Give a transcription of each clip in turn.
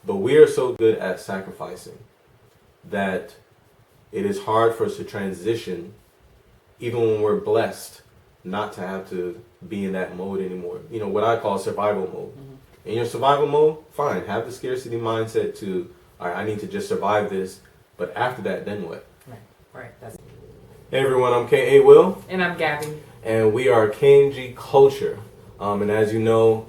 But we are so good at sacrificing that it is hard for us to transition, even when we're blessed, not to have to be in that mode anymore. You know, what I call survival mode. In your survival mode, fine, have the scarcity mindset to, all right, I need to just survive this. But after that, then what? Right. That's. Hey everyone, I'm K.A. Will. And I'm Gabby. And we are K&G Culture. And as you know,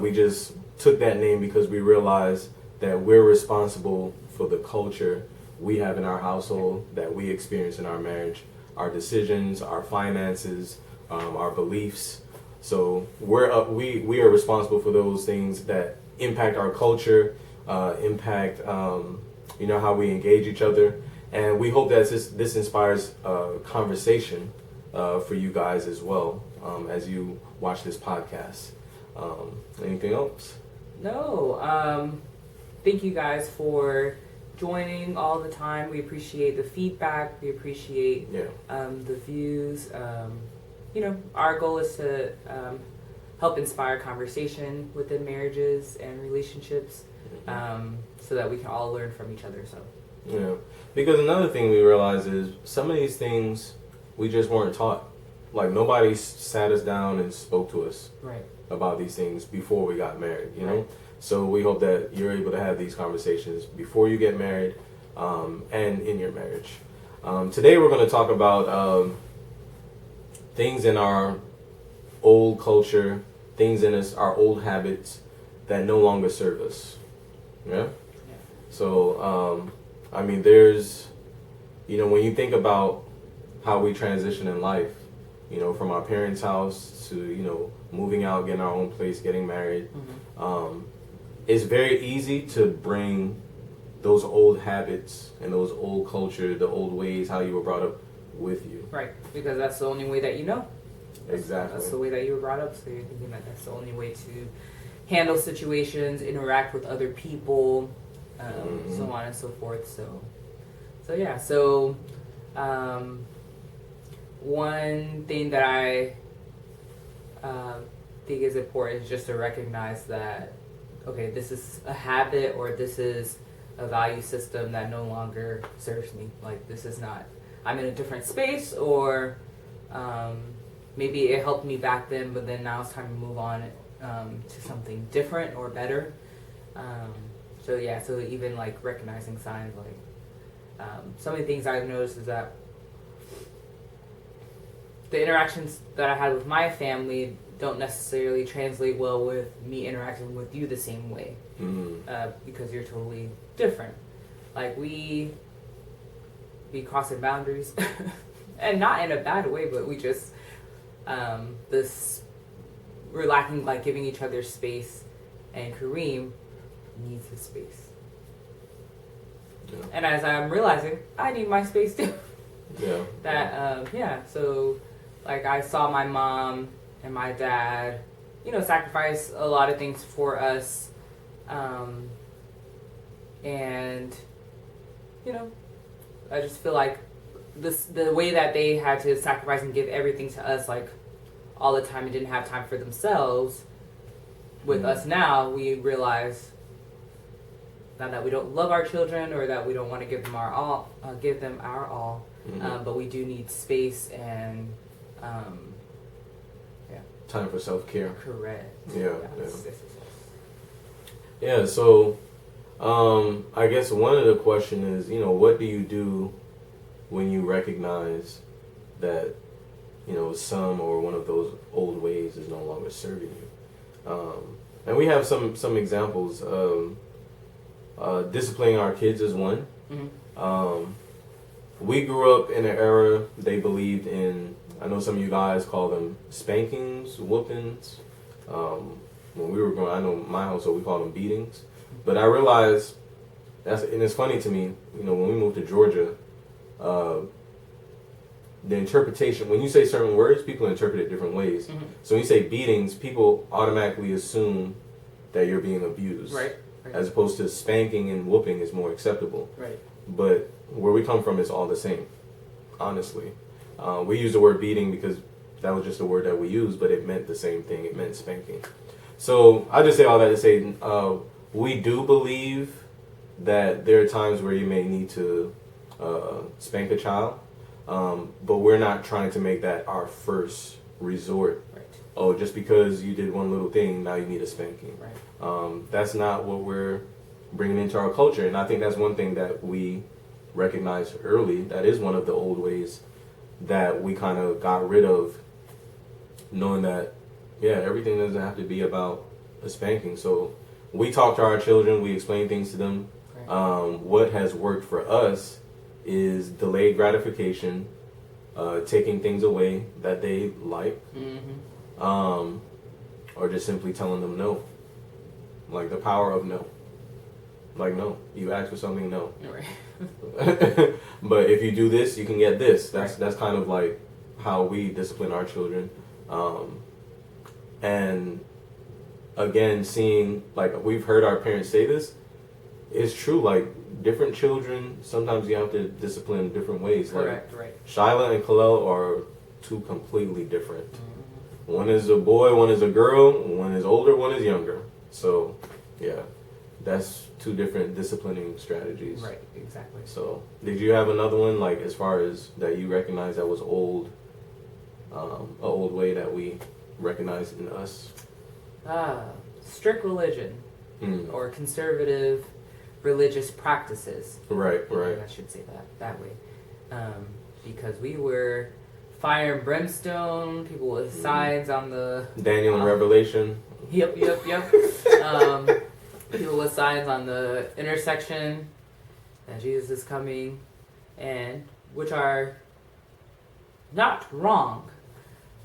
we just took that name because we realized that we're responsible for the culture we have in our household, that we experience in our marriage, our decisions, our finances, our beliefs. So we are responsible for those things that impact our culture, impact how we engage each other. And we hope that this inspires conversation for you guys as well as you watch this podcast. Anything else? No. Thank you guys for joining all the time. We appreciate the feedback. We appreciate the views. Our goal is to help inspire conversation within marriages and relationships, so that we can all learn from each other. So. Yeah, because another thing we realize is some of these things we just weren't taught. Like nobody sat us down and spoke to us about these things before we got married, you know? So we hope that you're able to have these conversations before you get married and in your marriage. Today we're going to talk about things in our old culture, things in our old habits that no longer serve us. Yeah? So, there's, when you think about how we transition in life, from our parents' house to, moving out, getting our own place, getting married, it's very easy to bring those old habits and those old culture, the old ways, how you were brought up with you. Right, because that's the only way that you know. Exactly. That's the way that you were brought up, so you're thinking that that's the only way to handle situations, interact with other people, so on and so forth. So one thing that I think is important is just to recognize that, okay, this is a habit or this is a value system that no longer serves me. Like, this is not, I'm in a different space, or maybe it helped me back then, but then now it's time to move on to something different or better. So even like recognizing signs, like some of the things I've noticed is that the interactions that I had with my family don't necessarily translate well with me interacting with you the same way, because you're totally different. Like we crossing boundaries, and not in a bad way, but we just we're lacking like giving each other space, and Kareem needs his space. Yeah. And as I'm realizing, I need my space too. So like I saw my mom and my dad, sacrifice a lot of things for us. And I just feel like the way that they had to sacrifice and give everything to us, like all the time, and didn't have time for themselves. With us now, we realize not that we don't love our children or that we don't want to give them our all, but we do need space and time for self-care. Correct. So I guess one of the questions is, what do you do when you recognize that, some or one of those old ways is no longer serving you? And we have some examples of disciplining our kids is one. We grew up in an era they believed in. I know some of you guys call them spankings, whoopings. When we were growing, I know my household, we call them beatings. But I realized, and it's funny to me, when we moved to Georgia, the interpretation, when you say certain words, people interpret it different ways. So when you say beatings, people automatically assume that you're being abused. Right. As opposed to spanking and whooping is more acceptable. Right. But where we come from is all the same, honestly. We use the word beating because that was just a word that we used, but it meant the same thing. It meant spanking. So I just say all that to say, we do believe that there are times where you may need to spank a child, but we're not trying to make that our first resort. Right. Oh, just because you did one little thing, now you need a spanking. Right. That's not what we're bringing into our culture, and I think that's one thing that we recognized early. That is one of the old ways that we kind of got rid of, knowing that, yeah, everything doesn't have to be about a spanking. So we talk to our children, we explain things to them. Right. What has worked for us is delayed gratification, taking things away that they like, or just simply telling them no. Like the power of no. Like, no, you ask for something, no. Right. But if you do this, you can get this. That's kind of like how we discipline our children. And again, seeing, like, we've heard our parents say this, it's true. Like, different children, sometimes you have to discipline different ways. Correct, like, right. Shyla and Kalel are two completely different. One is a boy, one is a girl, one is older, one is younger. So, yeah, that's two different disciplining strategies. Right, exactly. So, did you have another one, like, as far as that you recognize that was old, an old way that we recognized in us? Strict religion or conservative religious practices. Right. I should say that way. Because we were fire and brimstone, people with signs on the... Daniel and Revelation. Yep. People with signs on the intersection that Jesus is coming, and which are not wrong,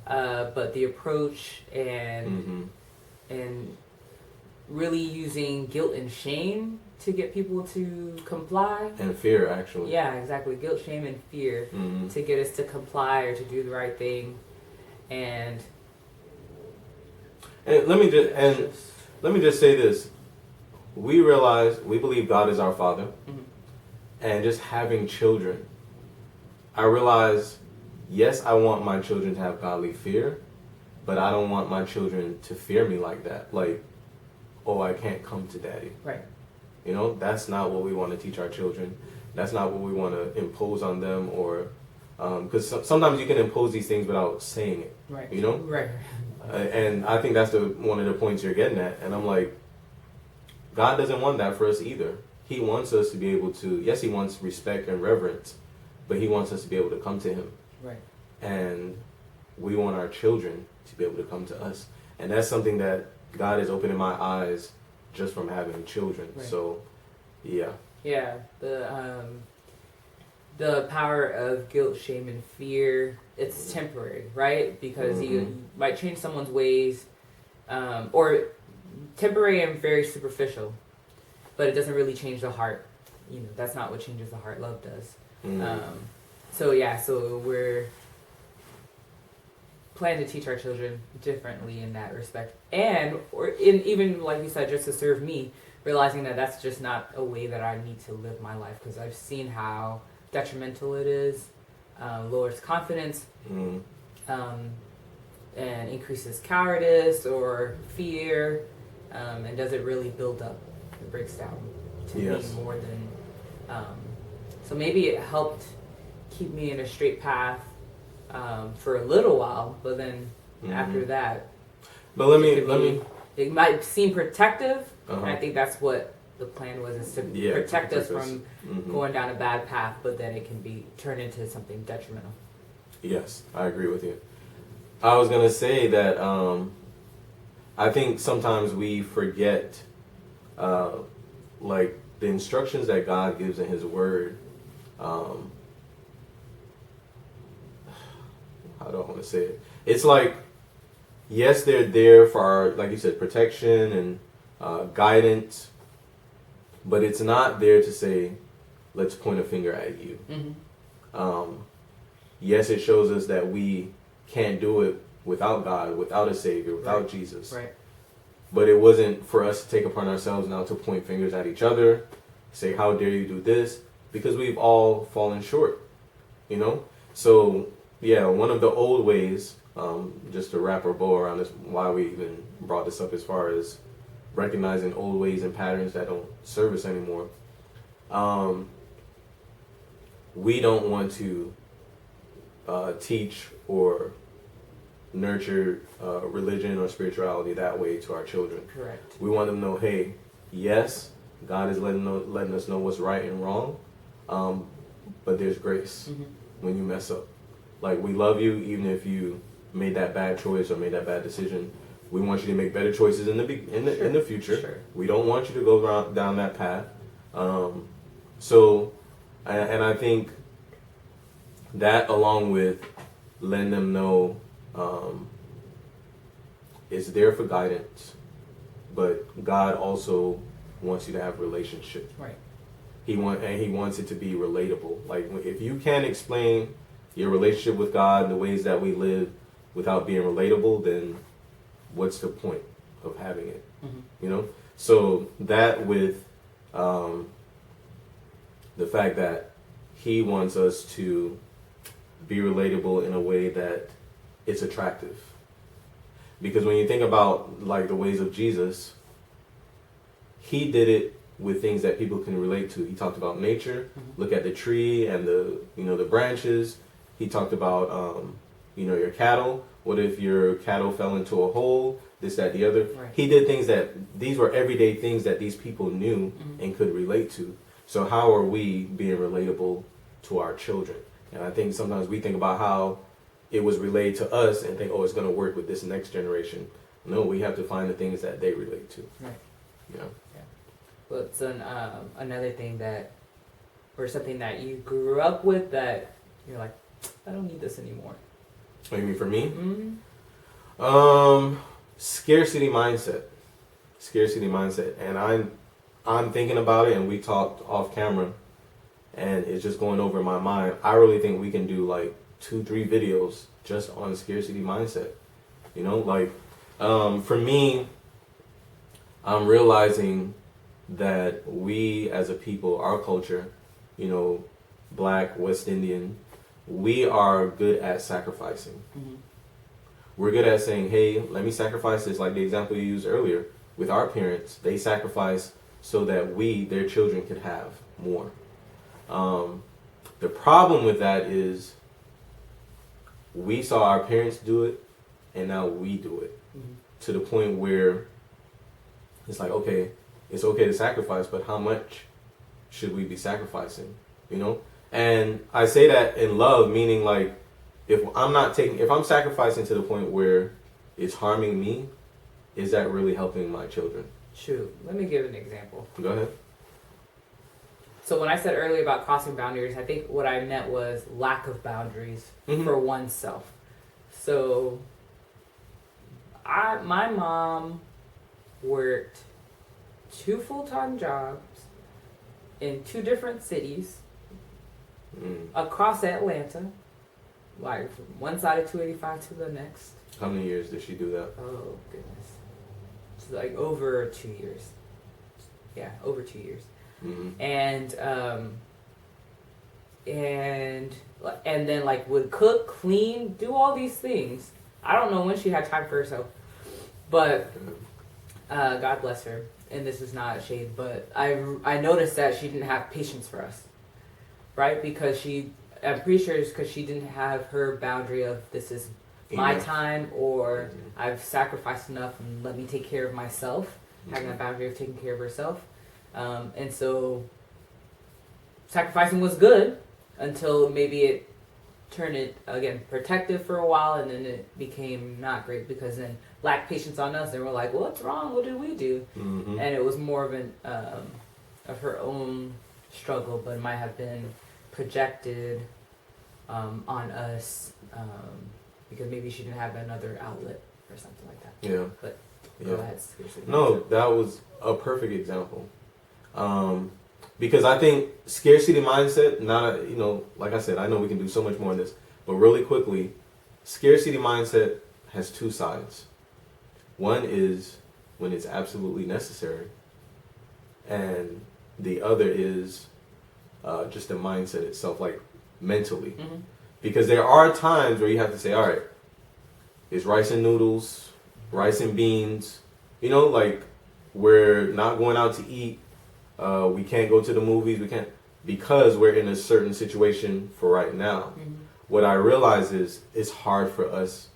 but the approach and really using guilt and shame to get people to comply. And fear, actually. Yeah, exactly. Guilt, shame, and fear to get us to comply or to do the right thing. And let me just say this. We believe God is our Father. And just having children, I realize, yes, I want my children to have godly fear, but I don't want my children to fear me like that. Like, oh, I can't come to daddy. Right. You know, that's not what we want to teach our children. That's not what we want to impose on them, or because sometimes you can impose these things without saying it. Right. You know. Right. And I think that's one of the points you're getting at. And I'm like, God doesn't want that for us either. He wants us to be able to. Yes, He wants respect and reverence, but He wants us to be able to come to Him. Right. And we want our children to be able to come to us. And that's something that God is opening my eyes just from having children. Right. So, yeah. Yeah, the power of guilt, shame, and fear, it's temporary, right? Because you might change someone's ways, or temporary and very superficial, but it doesn't really change the heart. You know, that's not what changes the heart. Love does. So we're planning to teach our children differently in that respect, and even like you said, just to serve me, realizing that that's just not a way that I need to live my life, because I've seen how detrimental it is, lowers confidence, and increases cowardice or fear, and doesn't really build up. It breaks down to me more than. So maybe it helped keep me in a straight path for a little while, but then after that, it might seem protective, and I think that's what the plan was, is to protect us from going down a bad path, but then it can be turned into something detrimental. Yes, I agree with you. I was going to say that I think sometimes we forget like the instructions that God gives in His Word. How do I want to say it? It's like, yes, they're there for our, like you said, protection and guidance, but it's not there to say, let's point a finger at you. Yes, it shows us that we can't do it without God, without a Savior, without Jesus. Right. But it wasn't for us to take upon ourselves now to point fingers at each other, say, how dare you do this? Because we've all fallen short, you know? So, yeah, one of the old ways, just to wrap our bow around this, why we even brought this up as far as recognizing old ways and patterns that don't serve us anymore. We don't want to teach or nurture religion or spirituality that way to our children. Correct. We want them to know, hey, yes, God is letting us know what's right and wrong, but there's grace when you mess up. Like, we love you even if you made that bad choice or made that bad decision. We want you to make better choices in the future. Sure. We don't want you to go down that path. So, and I think that, along with letting them know it's there for guidance, but God also wants you to have relationships. Right. He wants it to be relatable. Like, if you can't explain your relationship with God and the ways that we live without being relatable, then what's the point of having it? You know? So that, with the fact that he wants us to be relatable in a way that it's attractive. Because when you think about, like, the ways of Jesus, he did it with things that people can relate to. He talked about nature. Look at the tree and the branches. He talked about your cattle. What if your cattle fell into a hole? This, that, the other. Right. He did things these were everyday things that these people knew and could relate to. So how are we being relatable to our children? And I think sometimes we think about how it was relayed to us and think, oh, it's going to work with this next generation. No, we have to find the things that they relate to. Right. Yeah. Well, it's another thing or something that you grew up with that you're like, I don't need this anymore. Oh, you mean for me? Mm-hmm. Scarcity mindset. And I'm thinking about it, and we talked off camera, and it's just going over in my mind. I really think we can do like 2-3 videos just on scarcity mindset. You know, like, for me, I'm realizing that we as a people, our culture, Black, West Indian, we are good at sacrificing. We're good at saying, hey, let me sacrifice this, like the example you used earlier. With our parents, they sacrifice so that their children, could have more. The problem with that is we saw our parents do it, and now we do it. To the point where it's like, okay, it's okay to sacrifice, but how much should we be sacrificing? And I say that in love, meaning, like, if I'm sacrificing to the point where it's harming me, is that really helping my children? Shoot, let me give an example. Go ahead. So when I said earlier about crossing boundaries, I think what I meant was lack of boundaries for oneself. So my mom worked 2 full-time jobs in 2 different cities across Atlanta, like from one side of 285 to the next. How many years did she do that? Oh, goodness. It's like over 2 years. Yeah, over 2 years. And then, like, would cook, clean, do all these things. I don't know when she had time for herself, but God bless her. And this is not a shade, but I noticed that she didn't have patience for us, right? Because I'm pretty sure it's because she didn't have her boundary of this is my time, or I've sacrificed enough and let me take care of myself, having that boundary of taking care of herself. And so sacrificing was good until maybe it turned it, again, protective for a while, and then it became not great because then lacked patience on us, and we're like, what's wrong? What did we do? And it was more of of her own struggle, but it might have been projected on us because maybe she didn't have another outlet or something like that. Yeah. But go ahead. No, that was a perfect example. Because I think scarcity mindset, like I said, I know we can do so much more in this, but really quickly, scarcity mindset has 2 sides. One is when it's absolutely necessary, and the other is just the mindset itself, like mentally. Because there are times where you have to say, all right, it's rice and noodles, rice and beans, like we're not going out to eat. We can't go to the movies. We can't because we're in a certain situation for right now. Mm-hmm. What I realize is it's hard for us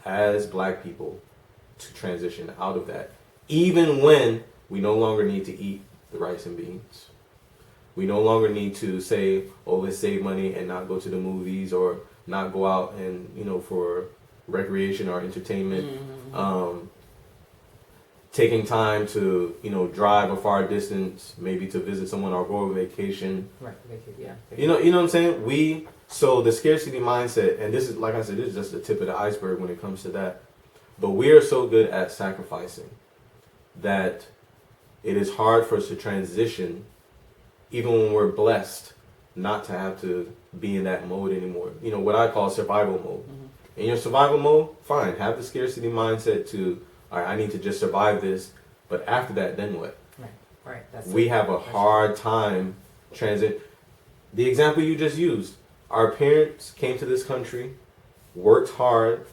as Black people to transition out of that, even when we no longer need to eat the rice and beans. We no longer need to say, "Oh, let's save money and not go to the movies or not go out and for recreation or entertainment." Mm-hmm. Taking time to drive a far distance, maybe to visit someone or go on vacation. Right, yeah. You know what I'm saying? So the scarcity mindset, and this is, like I said, this is just the tip of the iceberg when it comes to that. But we are so good at sacrificing that it is hard for us to transition, even when we're blessed, not to have to be in that mode anymore. What I call survival mode. Mm-hmm. In your survival mode, fine, have the scarcity mindset to, all right, I need to just survive this, but after that, then what? Right. We have a hard time transit. The example you just used, our parents came to this country, worked hard.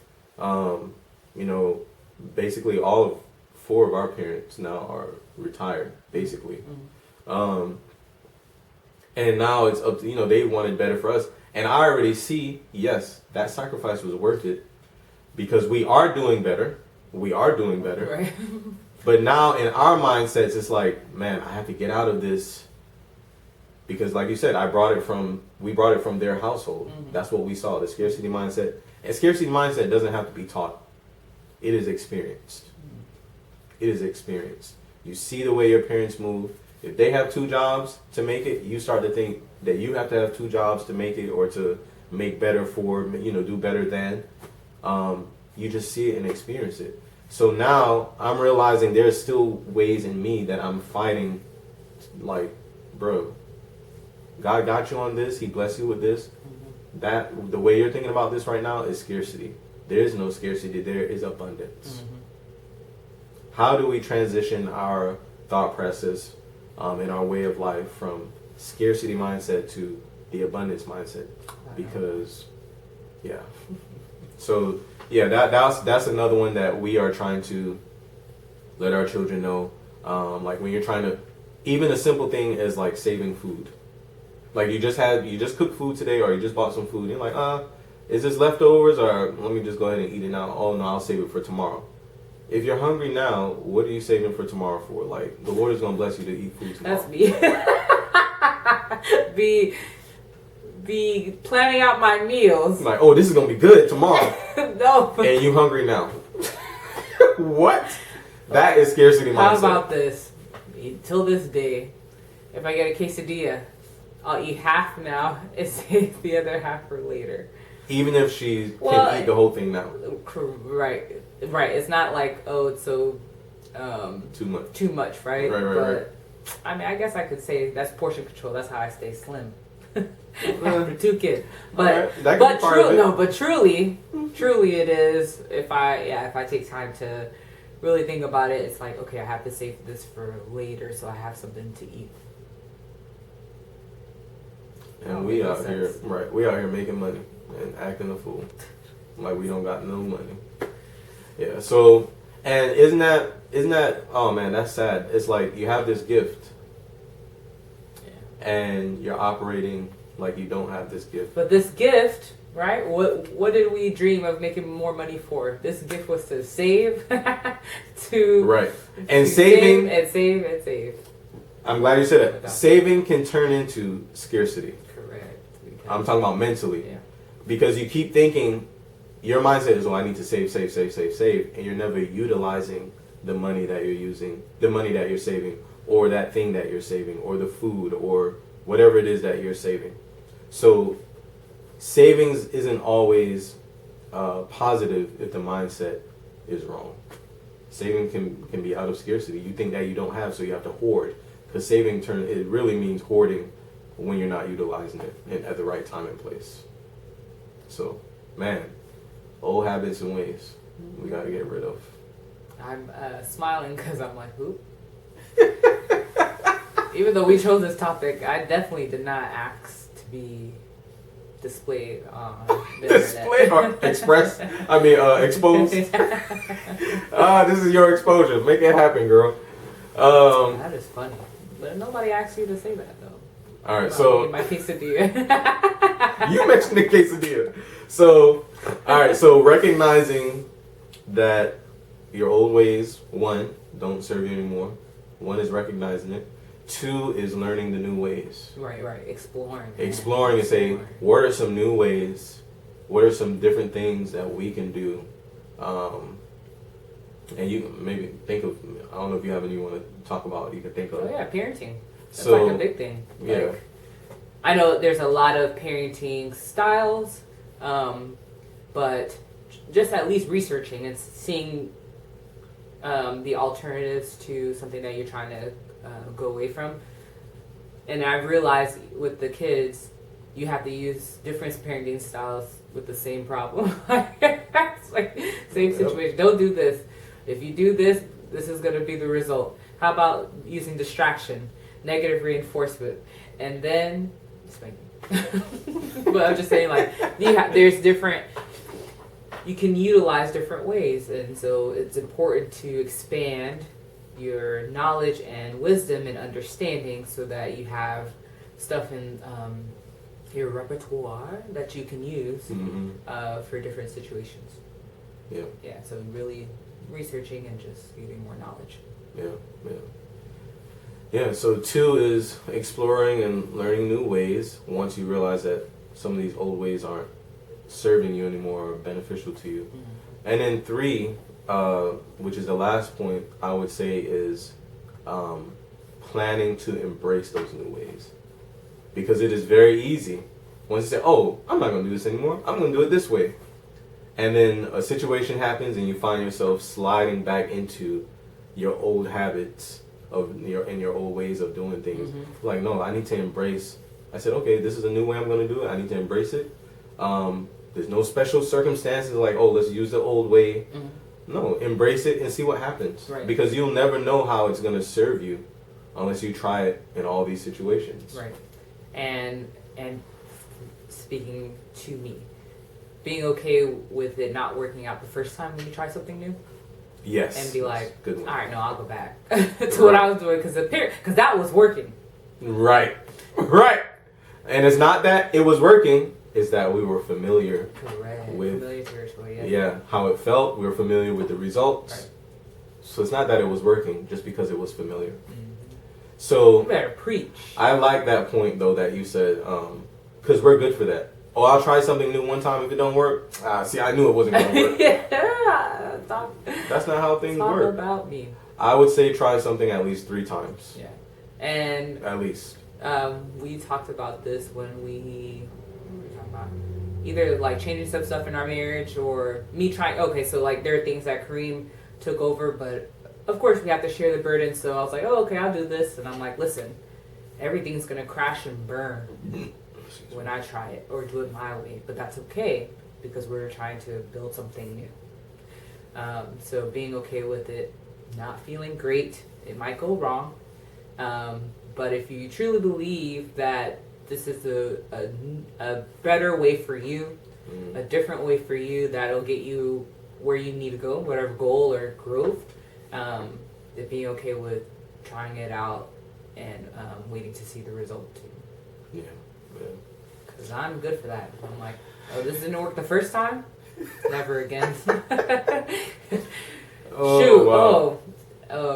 Basically all of 4 of our parents now are retired, basically. Mm-hmm. And now it's up to, they wanted better for us. And I already see, yes, that sacrifice was worth it because we are doing better. We are doing better. Right. But now in our mindsets, it's like, man, I have to get out of this because, like you said, we brought it from their household. Mm-hmm. That's what we saw, the scarcity mindset. And scarcity mindset doesn't have to be taught. It is experienced. Mm-hmm. It is experienced. You see the way your parents move. If they have 2 jobs to make it, you start to think that you have to have 2 jobs to make it or to make better for, do better than. You just see it and experience it. So now I'm realizing there's still ways in me that I'm fighting, like, bro, God got you on this. He blessed you with this. Mm-hmm. That the way you're thinking about this right now is scarcity. There is no scarcity. There is abundance. Mm-hmm. How do we transition our thought process and our way of life from scarcity mindset to the abundance mindset? Because, yeah. So, yeah, that's another one that we are trying to let our children know. Like when you're trying to, even a simple thing is like saving food. Like you just cooked food today or you just bought some food and you're like, is this leftovers or let me just go ahead and eat it now? Oh no, I'll save it for tomorrow. If you're hungry now, what are you saving for tomorrow for? Like the Lord is going to bless you to eat food tomorrow. That's me. Be planning out my meals. Like, oh, this is going to be good tomorrow. No. And you hungry now. What? That is scarcity mindset. How about this? Till this day, if I get a quesadilla, I'll eat half now and save the other half for later. Even if she can eat the whole thing now. Right. It's not like, oh, it's so too much, right? Right. I mean, I guess I could say that's portion control. That's how I stay slim. After 2 kids, but truly it is. If I take time to really think about it, it's like, okay, I have to save this for later, so I have something to eat. And we out here, right? We out here making money and acting a fool, like we don't got no money. Yeah. So, and isn't that? Oh man, that's sad. It's like you have this gift, and you're operating like you don't have this gift. But this gift, right? What did we dream of making more money for? This gift was to save, right, and saving save. I'm glad you said that. Saving can turn into scarcity. Correct. I'm talking about mentally, because you keep thinking, your mindset is, oh, I need to save, and you're never utilizing the money that you're using, the money that you're saving, or that thing that you're saving, or the food, or whatever it is that you're saving. So savings isn't always positive if the mindset is wrong. Saving can be out of scarcity. You think that you don't have, so you have to hoard. Because saving it really means hoarding when you're not utilizing it at the right time and place. So, man, old habits and ways we got to get rid of. I'm smiling because I'm like, who? Even though we chose this topic, I definitely did not ask to be displayed on the displayed or expressed? Exposed. This is your exposure. Make it happen, girl. That is funny. But nobody asked you to say that, though. All right, so my quesadilla. you mentioned the quesadilla. So, all right, so recognizing that your old ways, one, don't serve you anymore. One is recognizing it. Two is learning the new ways. Right. Exploring and say, what are some new ways? What are some different things that we can do? And you can maybe think of, I don't know if you have any you want to talk about, you can think of. Oh, yeah, parenting. That's So, like a big thing. Yeah. Like, I know there's a lot of parenting styles, but just at least researching and seeing the alternatives to something that you're trying to go away from. And I've realized with the kids, you have to use different parenting styles with the same problem. It's like same situation. Don't do this. If you do this, this is going to be the result. How about using distraction, negative reinforcement, and then but I'm just saying, like, there's different. You can utilize different ways, and so it's important to expand your knowledge and wisdom and understanding so that you have stuff in your repertoire that you can use for different situations. Yeah. Yeah, so really researching and just getting more knowledge. Yeah, so two is exploring and learning new ways once you realize that some of these old ways aren't serving you anymore or beneficial to you. And then three, which is the last point, I would say is planning to embrace those new ways. Because it is very easy once you say, oh, I'm not going to do this anymore, I'm going to do it this way. And then a situation happens and you find yourself sliding back into your old habits of your old ways of doing things. Like, no, I need to embrace. I said, okay, this is a new way I'm going to do it. I need to embrace it. There's no special circumstances like, oh, let's use the old way. No, embrace it and see what happens. Right. Because you'll never know how it's going to serve you unless you try it in all these situations. Right. And speaking to me, being okay with it not working out the first time when you try something new. Yes. And be like, good one. All right, no, I'll go back to what I was doing because that was working. Right. And it's not that it was working, it's that we were familiar with familiar territory, how it felt. We were familiar with the results. Right. So it's not that it was working just because it was familiar. So you better preach. I like that point though that you said, because we're good for that. Oh, I'll try something new one time. If it don't work, see, I knew it wasn't going to work. That's not how things work. It's all about me. I would say try something at least 3 times. Yeah. And at least. We talked about this when we were talking about either like changing some stuff in our marriage or me trying. Okay, so like there are things that Kareem took over, but of course we have to share the burden. So I was like, oh, okay, I'll do this. And I'm like, listen, everything's going to crash and burn when I try it or do it my way, but that's okay because we're trying to build something new. So being okay with it not feeling great, it might go wrong, but if you truly believe that this is a better way for you, a different way for you that'll get you where you need to go, whatever goal or growth, that being okay with trying it out and waiting to see the result too. Yeah. Because I'm good for that. I'm like, oh, this didn't work the first time? Never again. Oh,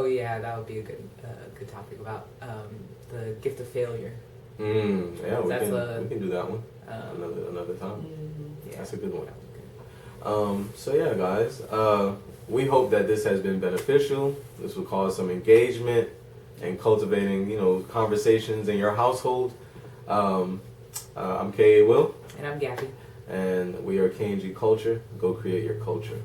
yeah, that would be a good topic about the gift of failure. Yeah, we can do that one another time. Yeah. That's a good one. So yeah, guys, we hope that this has been beneficial. This will cause some engagement and cultivating, conversations in your household. I'm K.A. Will. And I'm Gabby. And we are K&G Culture. Go create your culture.